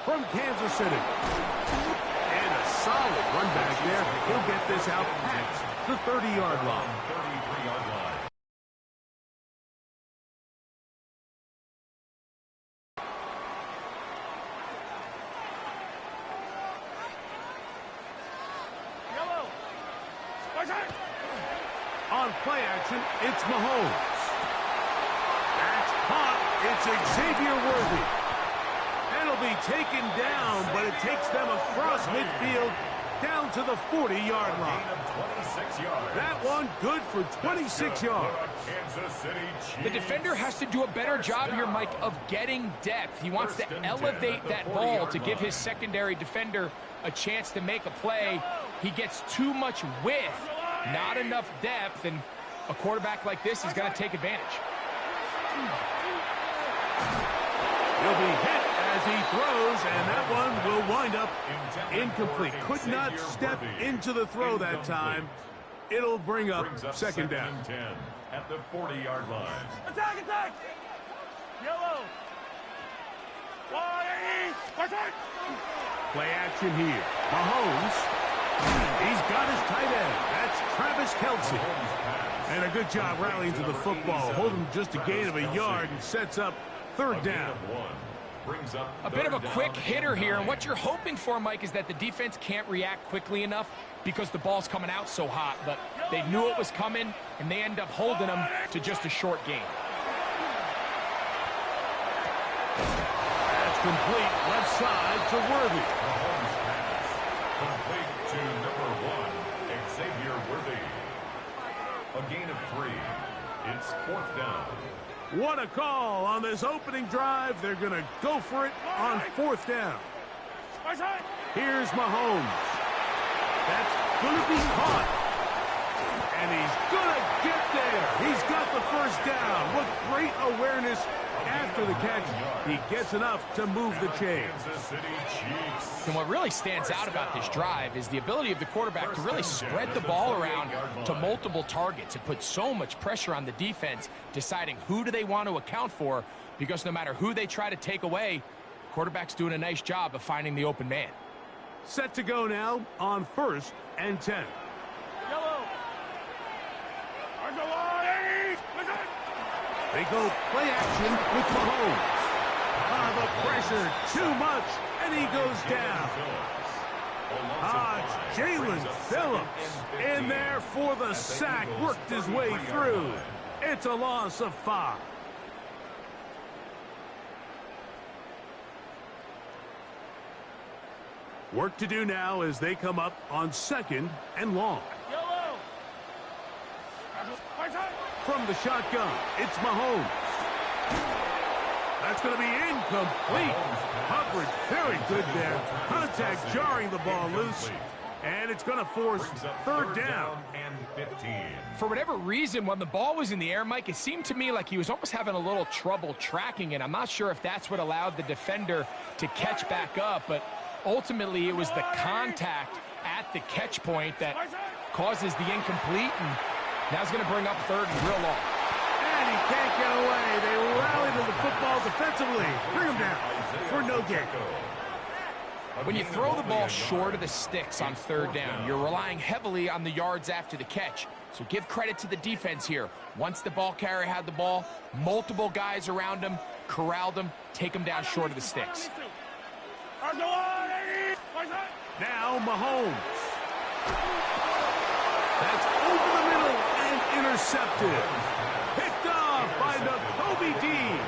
from Kansas City. And a solid run back there. He'll get this out past the 30-yard line. 33-yard line. On play action, it's Mahomes. That's caught. It's Xavier Worthy. It'll be taken down, but it takes them across midfield down to the 40-yard line. That one good for 26 yards. The defender has to do a better job here, Mike, of getting depth. He wants to elevate that ball to give his secondary defender a chance to make a play. He gets too much width, not enough depth, and a quarterback like this is going to take advantage. He'll be hit as he throws, and that one will wind up incomplete. Could not step into the throw that time. It'll bring up second down. 10 at the 40-yard line. Attack, attack! Yellow! Play action here. Mahomes. He's got his tight end. That's Travis Kelce. And a good job rallying to the football. Holding just a gain of a yard and sets up third down. A bit of a quick hitter here, and what you're hoping for, Mike, is that the defense can't react quickly enough because the ball's coming out so hot, but they knew it was coming, and they end up holding them to just a short gain. That's complete left side to Worthy. Complete to number 1, Xavier Worthy. A gain of 3. It's fourth down. What a call on this opening drive. They're going to go for it on fourth down. Here's Mahomes. That's going to be caught. And he's going to get there. He's got the first down. What great awareness after the catch. He gets enough to move the chains. And what really stands out about this drive is the ability of the quarterback to really spread the ball around to multiple targets. It puts so much pressure on the defense deciding who do they want to account for, because no matter who they try to take away, the quarterback's doing a nice job of finding the open man. Set to go now on 1st and 10. They go play action with Mahomes. The pressure, too much, and he goes down. It's Jalen Phillips in there for the sack, worked his way through. It's a loss of 5. Work to do now as they come up on 2nd and long. From the shotgun, it's Mahomes. That's going to be incomplete. Coverage very good there. Contact jarring the ball loose. And it's going to force third down. For whatever reason, when the ball was in the air, Mike, it seemed to me like he was almost having a little trouble tracking it. I'm not sure if that's what allowed the defender to catch back up, but ultimately it was the contact at the catch point that causes the incomplete, and now it's going to bring up third and real long. And he can't get away. They rally to the football defensively. Bring him down for no gain. When you throw the ball short of the sticks on third down, you're relying heavily on the yards after the catch. So give credit to the defense here. Once the ball carrier had the ball, multiple guys around him, corralled him, take him down short of the sticks. Now Mahomes. That's over the middle and intercepted. Picked off by Nakobe Dean.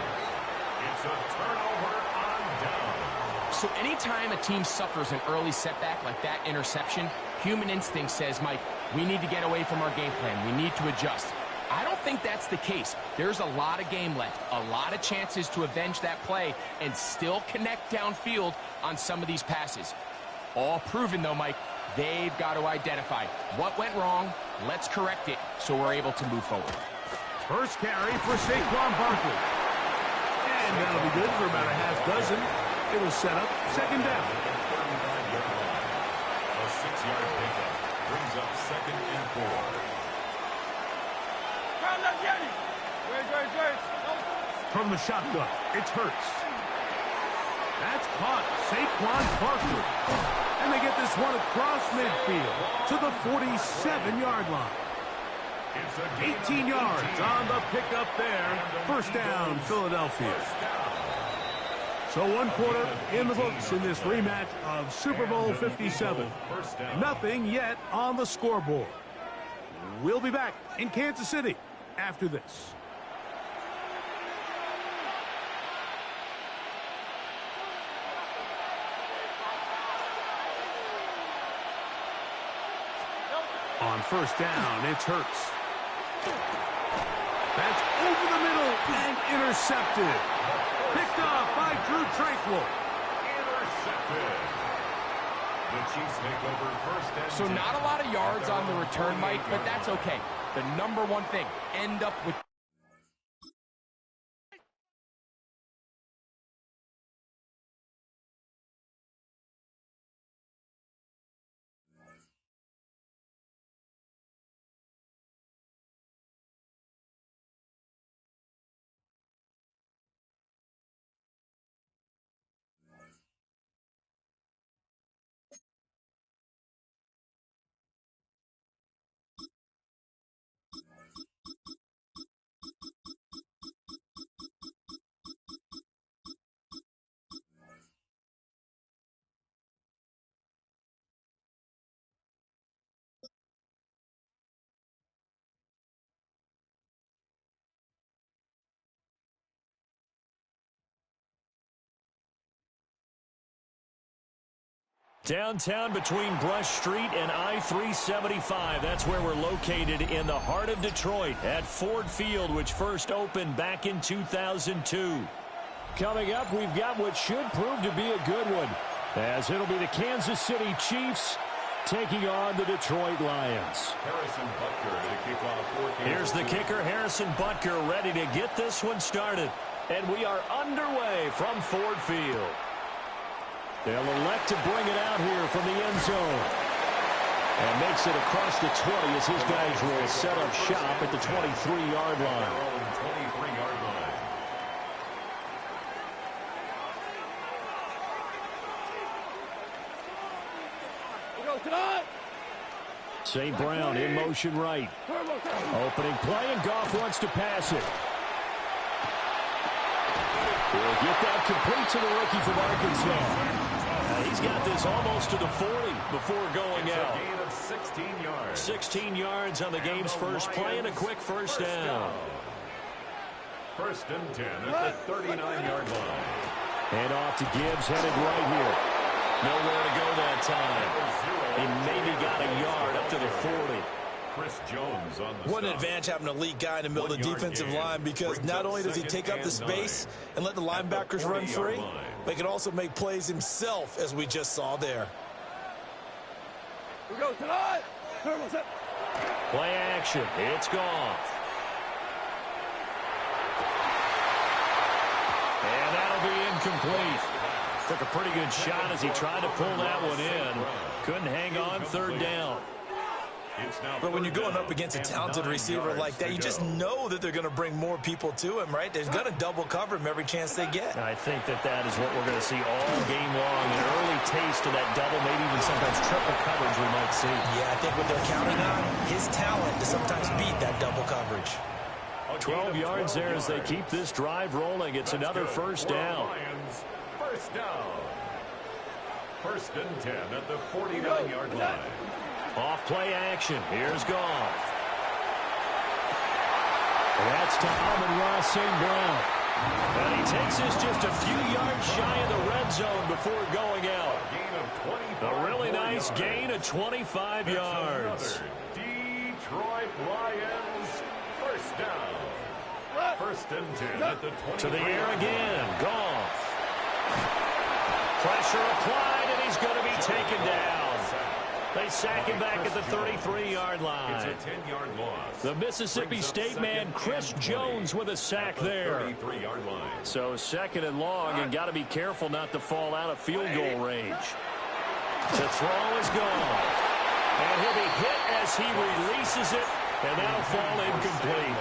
It's a turnover on down. So anytime a team suffers an early setback like that interception, human instinct says, Mike, we need to get away from our game plan. We need to adjust. I don't think that's the case. There's a lot of game left, a lot of chances to avenge that play and still connect downfield on some of these passes. All proven, though, Mike, they've got to identify what went wrong, let's correct it so we're able to move forward. First carry for Saquon Barkley. And that'll be good for about a half dozen. It'll set up second down. A 6-yard pickup brings up 2nd and 4. From the shotgun, it's Hurts. That's caught. Saquon Barkley. And they get this one across midfield to the 47-yard line. 18 yards on the pickup there. First down, Philadelphia. So one quarter in the books in this rematch of Super Bowl 57. Nothing yet on the scoreboard. We'll be back in Kansas City after this. On first down, it's Hurts. That's over the middle and intercepted. Picked off by Drew Tranquil. Intercepted. The Chiefs make over first and So 10. not a lot of yards on the return, Mike, but that's okay. The number one thing, end up with... Downtown between Brush Street and I-375. That's where we're located in the heart of Detroit at Ford Field, which first opened back in 2002. Coming up, we've got what should prove to be a good one, as it'll be the Kansas City Chiefs taking on the Detroit Lions. Harrison Butker to kick off for Kansas Here's the City. kicker, Harrison Butker, ready to get this one started. And we are underway from Ford Field. They'll elect to bring it out here from the end zone. And makes it across the 20 as his guys will set up shop at the 23-yard line. 23-yard line. St. Brown in motion right. Opening play, and Goff wants to pass it. He'll get that complete to the rookie from Arkansas. He's got this almost to the 40 before going out. A gain of 16 yards. 16 yards on the game's first play and a quick first down. First and 10 at the 39-yard line. And off to Gibbs, headed right here. Nowhere to go that time. He maybe got a yard up to the 40. Chris Jones on the What an stop. advantage having a elite guy in the middle of the 1 yard defensive gain. line, because not only does he take up the space and let the linebackers run free, but he can also make plays himself, as we just saw there. We go tonight. Play action. It's Goff. And that'll be incomplete. Took a pretty good shot as he tried to pull that one in. Couldn't hang on third down. But when you're going up against a talented receiver like that, you just know that they're going to bring more people to him, right? They're going to double cover him every chance they get. I think that is what we're going to see all game long. An early taste of that double, maybe even sometimes triple coverage we might see. Yeah, I think what they're counting on, his talent to sometimes beat that double coverage. 12 yards there as they keep this drive rolling. It's another first down. First down. First and 10 at the 49-yard line. Off play action. Here's Goff. That's to Amon-Ra St. Brown. And he takes this just a few yards shy of the red zone before going out. Gain of 25. A really nice gain of 25 yards. Detroit Lions first down. First and 10 at the 20. To the air again. Goff. Pressure applied, and he's going to be taken down. They sack him back at the 33-yard line. It's a 10-yard loss. The Mississippi State man, Chris Jones, with a sack there. 33-yard line. So second and long, and got to be careful not to fall out of field goal range. To throw is Goff. And he'll be hit as he releases it, and that'll fall incomplete.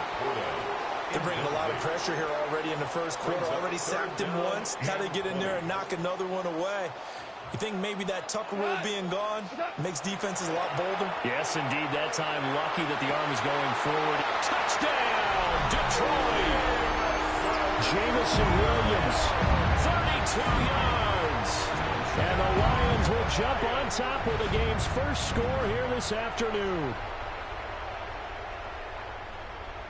They're bringing a lot of pressure here already in the first quarter. Already sacked him once. Now they get in there and knock another one away. You think maybe that Tucker rule being gone makes defenses a lot bolder? Yes, indeed. That time, lucky that the arm is going forward. Touchdown, Detroit! Jamison Williams, 32 yards. And the Lions will jump on top with the game's first score here this afternoon.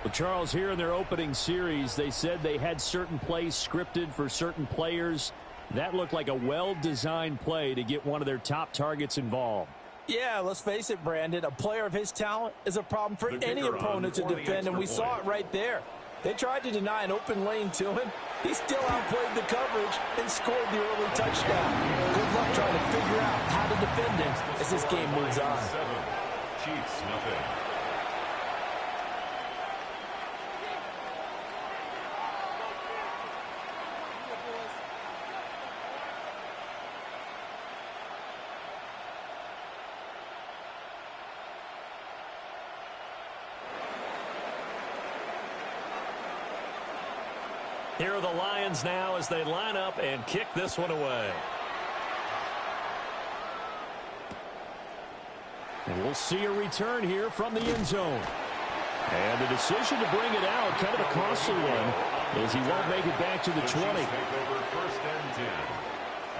Well, Charles, here in their opening series, they said they had certain plays scripted for certain players. That looked like a well-designed play to get one of their top targets involved. Yeah, let's face it, Brandon. A player of his talent is a problem for any opponent to defend, and we saw it right there. They tried to deny an open lane to him. He still outplayed the coverage and scored the early touchdown. Good luck trying to figure out how to defend him as this game moves on. Chiefs, nothing. Here are the Lions now as they line up and kick this one away. And we'll see a return here from the end zone. And the decision to bring it out, kind of a costly one, as he won't make it back to the 20. Take over first and 10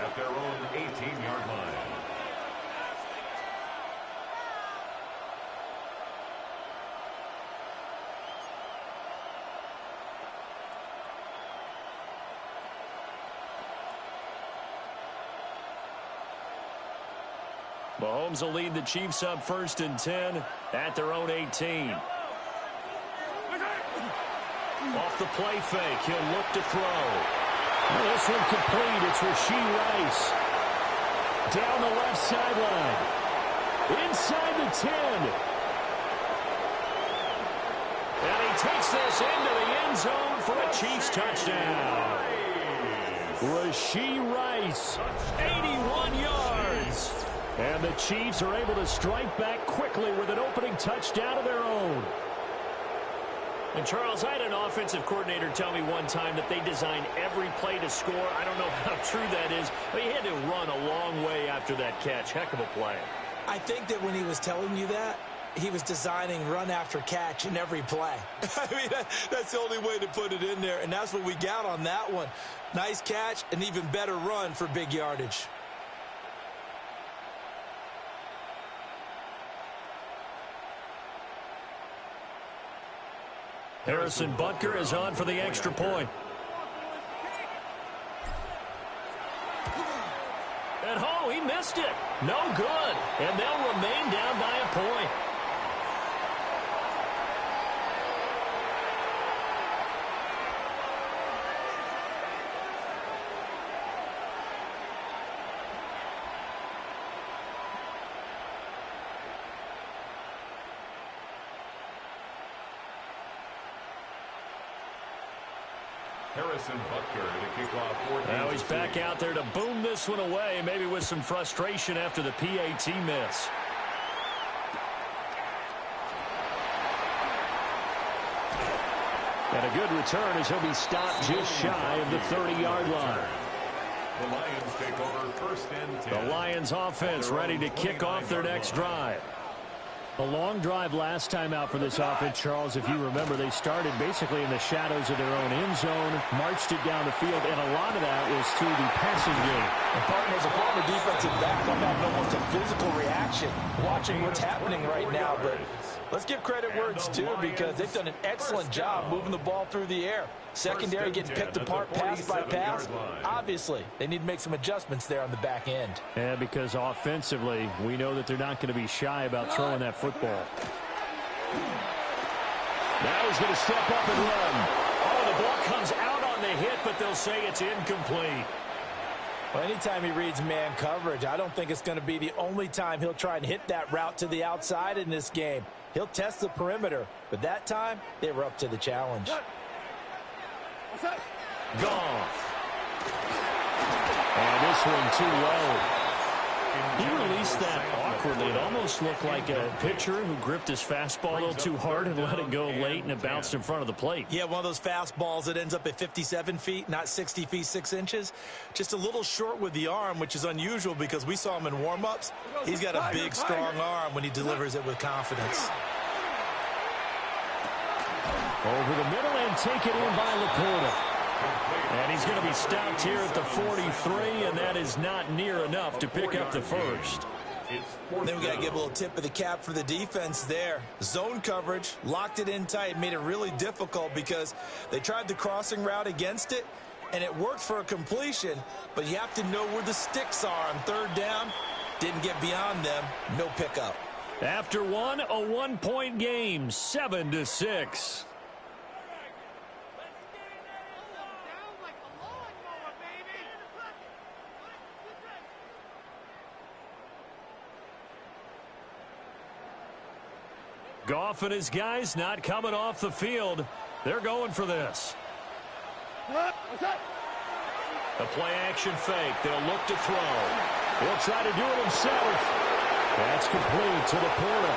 at their own 18-yard line. Mahomes will lead the Chiefs up first and 10 at their own 18. Off the play fake, he'll look to throw. This one complete. It's Rashee Rice. Down the left sideline. Inside the 10. And he takes this into the end zone for a Chiefs touchdown. Rashee Rice, 81 yards. and the Chiefs are able to strike back quickly with an opening touchdown of their own. And, Charles, I had an offensive coordinator tell me one time that they design every play to score. I don't know how true that is, but he had to run a long way after that catch. Heck of a play. I think that when he was telling you that, he was designing run after catch in every play. I mean, that's the only way to put it in there, and that's what we got on that one. Nice catch, an even better run for big yardage. Harrison Butker is on for the extra point. And oh, he missed it. No good. And they'll remain down by a point. Harrison Butker to kick off. Now he's back out there to boom this one away, maybe with some frustration after the PAT miss. And a good return as he'll be stopped just shy of the 30-yard line. The Lions take over first and 10. The Lions offense ready to kick off their next drive. A long drive last time out for this offense, Charles. If you remember, they started basically in the shadows of their own end zone, marched it down the field, and a lot of that was through the passing game. And partners, a former defensive back, I'm having almost a physical reaction watching what's happening right now. But let's give credit where it's due, because they've done an excellent job moving the ball through the air. Secondary getting picked apart pass by pass. Obviously, they need to make some adjustments there on the back end. Yeah, because offensively, we know that they're not going to be shy about throwing that football. Now he's going to step up and run. Oh, the ball comes out on the hit, but they'll say it's incomplete. Well, anytime he reads man coverage, I don't think it's going to be the only time he'll try and hit that route to the outside in this game. He'll test the perimeter, but that time, they were up to the challenge. Goff. And this one too low. He released that awkwardly. It almost looked like a pitcher who gripped his fastball a little too hard and let it go late, and it bounced in front of the plate. Yeah, one of those fastballs that ends up at 57 feet, not 60 feet, 6 inches. Just a little short with the arm, which is unusual because we saw him in warm-ups. He's got a big, strong arm when he delivers it with confidence. Over the middle and taken in by Laporta. And he's going to be stopped here at the 43, and that is not near enough to pick up the first. Then we got to give a little tip of the cap for the defense there. Zone coverage, locked it in tight, made it really difficult because they tried the crossing route against it, and it worked for a completion, but you have to know where the sticks are on third down. Didn't get beyond them, no pickup. After one, a one-point game, 7-6. Goff and his guys not coming off the field. They're going for this. A play-action fake. They'll look to throw. He'll try to do it himself. That's complete to Laporta.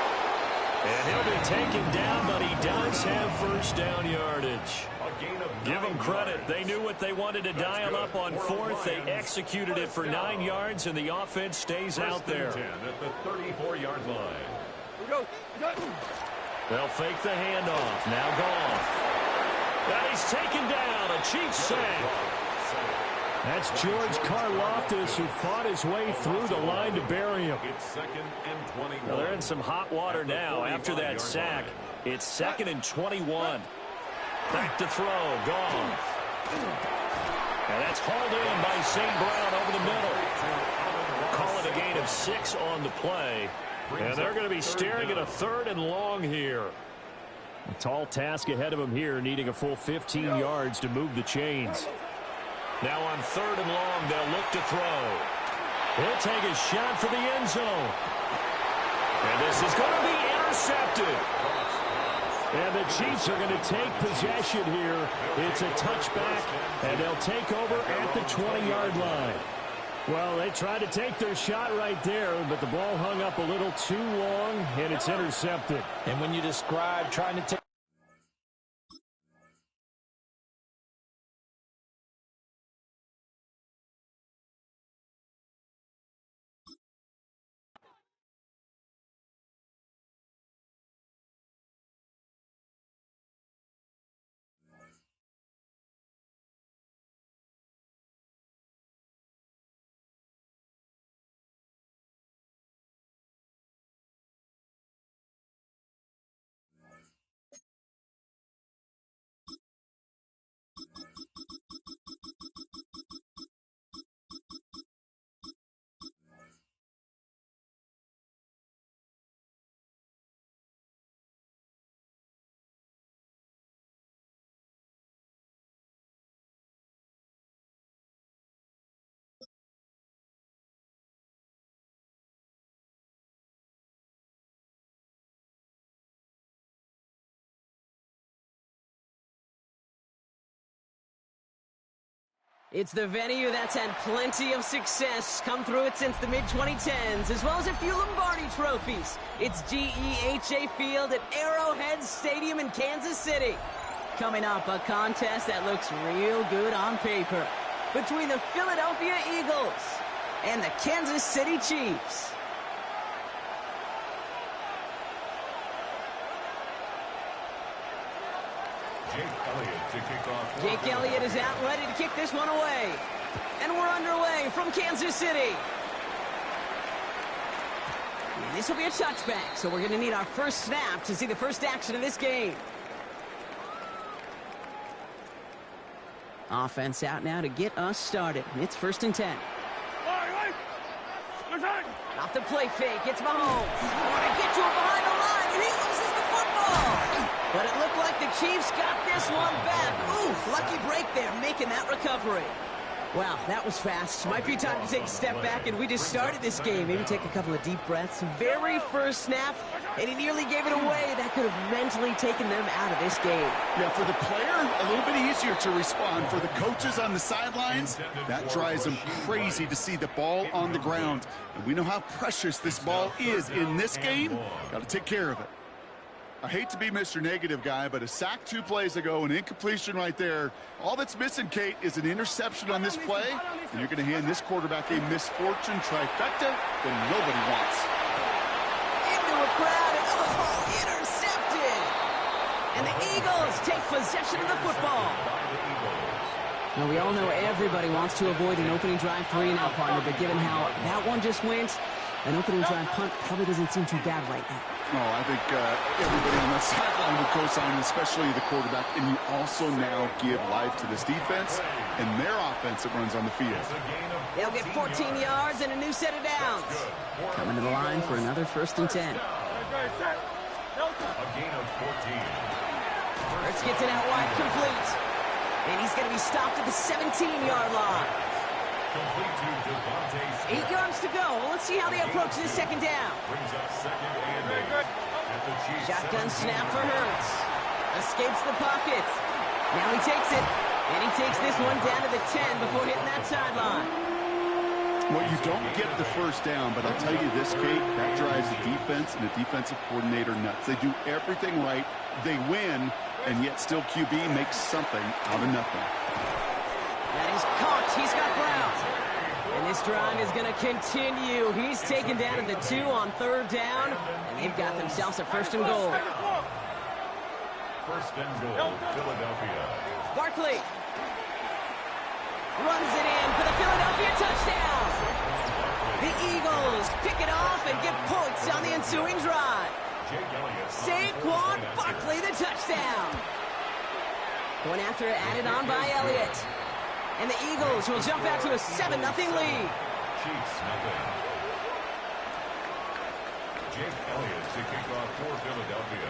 And he'll be taken down, but he does have first down yardage. Give them credit. They knew what they wanted to dial up on fourth. They executed it for 9 yards, and the offense stays out there. At the 34-yard line. They'll fake the handoff. Now Goff. And he's taken down. A Chiefs sack. That's George Karlaftis, who fought his way through the line to bury him. It's 2nd and 21. Well, they're in some hot water now after that sack. It's 2nd and 21. Back to throw. Goff. And that's hauled in by St. Brown over the middle. Call it a gain of 6 on the play. And they're going to be staring at a 3rd and long here. A tall task ahead of them here, needing a full 15 yards to move the chains. Now on 3rd and long, they'll look to throw. He'll take a shot for the end zone. And this is going to be intercepted. And the Chiefs are going to take possession here. It's a touchback, and they'll take over at the 20-yard line. Well, they tried to take their shot right there, but the ball hung up a little too long, and it's intercepted. And when you describe trying to take It's the venue that's had plenty of success come through it since the mid-2010s, as well as a few Lombardi trophies. It's GEHA Field at Arrowhead Stadium in Kansas City. Coming up, a contest that looks real good on paper between the Philadelphia Eagles and the Kansas City Chiefs. Jake Elliott is out ready to kick this one away. And we're underway from Kansas City. And this will be a touchback, so we're going to need our first snap to see the first action of this game. Offense out now to get us started. It's 1st and 10. Off the play fake, it's Mahomes. Want to get to him behind the line, and he loses the football. But it looked like the Chiefs got this one back. Ooh, lucky break there, making that recovery. Wow, that was fast. Might be time to take a step back, and we just started this game. Maybe take a couple of deep breaths. Very first snap, and he nearly gave it away. That could have mentally taken them out of this game. Yeah, for the player, a little bit easier to respond. For the coaches on the sidelines, that drives them crazy to see the ball on the ground. And we know how precious this ball is in this game. Got to take care of it. I hate to be Mr. Negative guy, but a sack 2 plays ago, an incompletion right there. All that's missing, Kate, is an interception on this play, and you're going to hand this quarterback a misfortune trifecta that nobody wants. Into a crowd, and intercepted! And the Eagles take possession of the football. Now, we all know everybody wants to avoid an opening drive 3 and out, partner, but given how that one just went, an opening drive punt probably doesn't seem too bad right now. Oh, I think everybody on that sideline would co-sign, especially the quarterback. And you also now give life to this defense and their offense that runs on the field. They'll get 14 yards and a new set of downs. Coming to the line for another 1st and 10. A gain of 14. Hurts gets it out wide, complete. And he's going to be stopped at the 17-yard line. Complete to Devontae Smith. 8 yards to go. Let's see how they approach this 2nd down. Brings up 2nd and 8. At the Chiefs' Shotgun 17. snap for Hurts. Escapes the pocket. Now he takes it. And he takes this one down to the 10 before hitting that sideline. Well, you don't get the 1st down, but I'll tell you this, Kate, that drives the defense and the defensive coordinator nuts. They do everything right. They win, and yet still QB makes something out of nothing. That is caught. He's got Brown. And this drive is going to continue. He's taken down at the 2 on 3rd down, and they've got themselves a 1st and goal. 1st and goal, Philadelphia. Barkley runs it in for the Philadelphia touchdown. The Eagles pick it off and get points on the ensuing drive. Saquon Barkley, the touchdown. One after added on by Elliott. And the Eagles will jump out to a 7-0 lead. Chiefs, nothing. Jake Elliott to kick off for Philadelphia.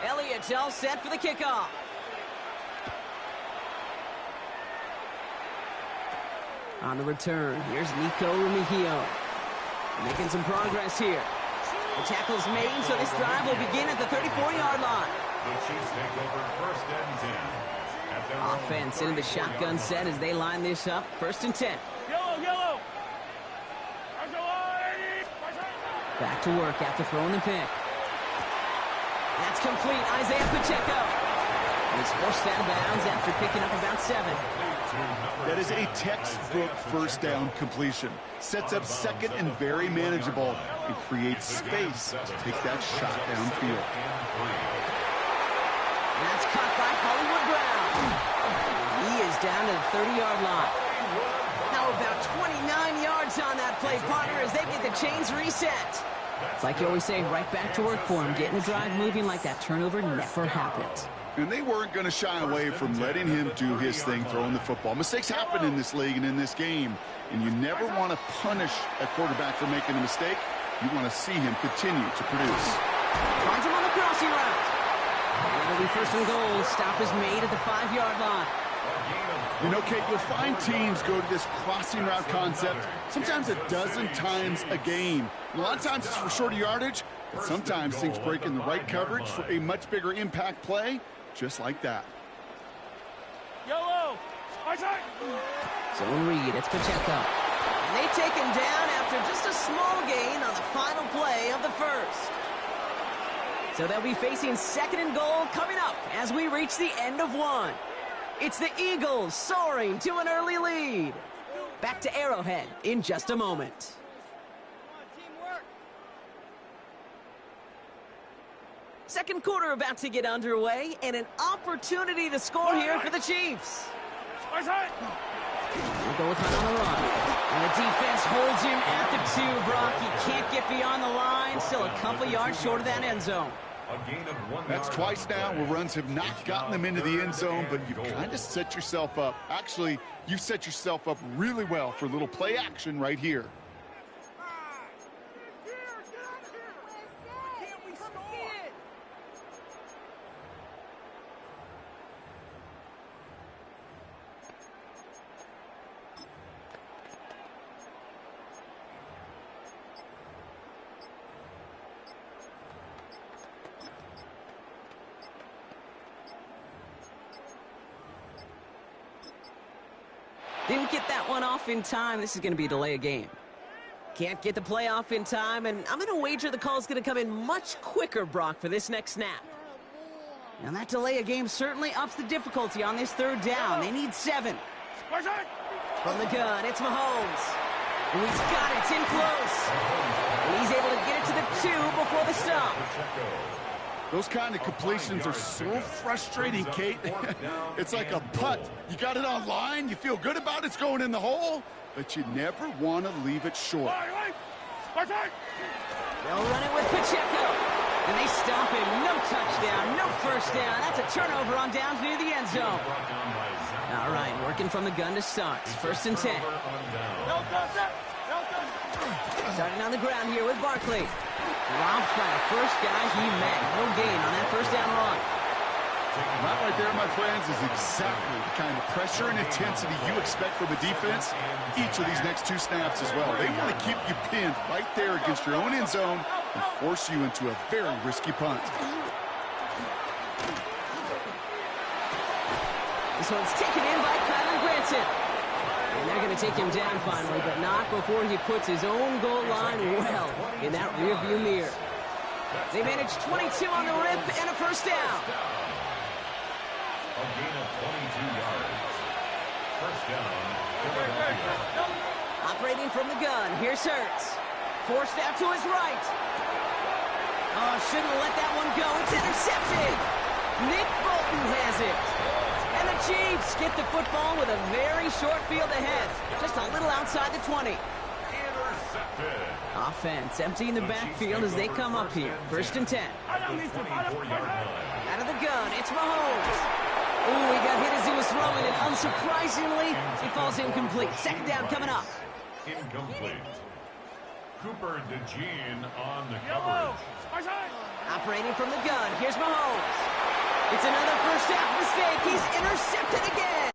Elliott all set for the kickoff. On the return, here's Nico Remigio. Making some progress here. The tackle's made, so this drive will begin at the 34-yard line. The Chiefs take over 1st and 10. Offense into the shotgun set as they line this up. 1st and 10. Yellow. Back to work after throwing the pick. That's complete. Isaiah Pacheco. He's forced out of bounds after picking up about 7. That is a textbook 1st down completion. Sets up 2nd and very manageable and creates space to take that shot downfield. That's caught by Hollywood Brown. He is down to the 30-yard line. How about 29 yards on that play, partner, as they get the chains reset. It's like you always say, right back to work for him. Getting the drive moving like that turnover never happened. And they weren't going to shy away from letting him do his thing, throwing the football. Mistakes happen in this league and in this game, and you never want to punish a quarterback for making a mistake. You want to see him continue to produce. Finds him on the crossing route. And it'll be 1st and goal. Stop is made at the 5-yard line. You know, Kate, you'll find teams go to this crossing route concept sometimes a dozen times a game. A lot of times it's for shorter yardage, but sometimes things break in the right coverage for a much bigger impact play, just like that. Yellow. Zone read, it's Pacheco. And they take him down after just a small gain on the final play of the 1st. So they'll be facing 2nd and goal coming up as we reach the end of 1. It's the Eagles soaring to an early lead. Back to Arrowhead in just a moment. Second quarter about to get underway, and an opportunity to score here for the Chiefs. We'll go with Hunt on the run. And the defense holds him at the 2, Brock. He can't get beyond the line. Still a couple yards short of that end zone. That's twice now where runs have not gotten them into the end zone, but you've kind of set yourself up. Actually, you've set yourself up really well for a little play action right here. Didn't get that one off in time. This is going to be a delay of game. Can't get the play off in time, and I'm going to wager the call is going to come in much quicker, Brock, for this next snap. And that delay of game certainly ups the difficulty on this third down. They need 7. From the gun, it's Mahomes. And he's got it. It's in close. And he's able to get it to the 2 before the stop. Those kind of completions are so frustrating, Kate. It's like a putt. You got it on line, you feel good about it's going in the hole, but you never want to leave it short. They'll run it with Pacheco. And they stop him. No touchdown, no first down. That's a turnover on downs near the end zone. All right, working from the gun to start. First and 10. Starting on the ground here with Barkley. Dropped by the first guy he met. No gain on that first down run. That right there, my friends, is exactly the kind of pressure and intensity you expect from a defense each of these next 2 snaps as well. They want to keep you pinned right there against your own end zone and force you into a very risky punt. This one's taken in by Kyler Granson. And they're going to take him down finally, but not before he puts his own goal line well in that rearview mirror. They managed 22 on the rip and a first down. A gain of 22 yards. First down, Philadelphia. Operating from the gun, here's Hurts. Forced out to his right. Oh, shouldn't let that one go. It's intercepted. Nick Bolton has it. And the Chiefs get the football with a very short field ahead. Just a little outside the 20. Intercepted. Offense emptying the backfield as they come up here. First and 10. Out of the gun, it's Mahomes. Ooh, he got hit as he was throwing it. Unsurprisingly, he falls incomplete. Second down coming up. Incomplete. Cooper DeJean on the coverage. Operating from the gun, here's Mahomes. It's another first half mistake. He's intercepted again.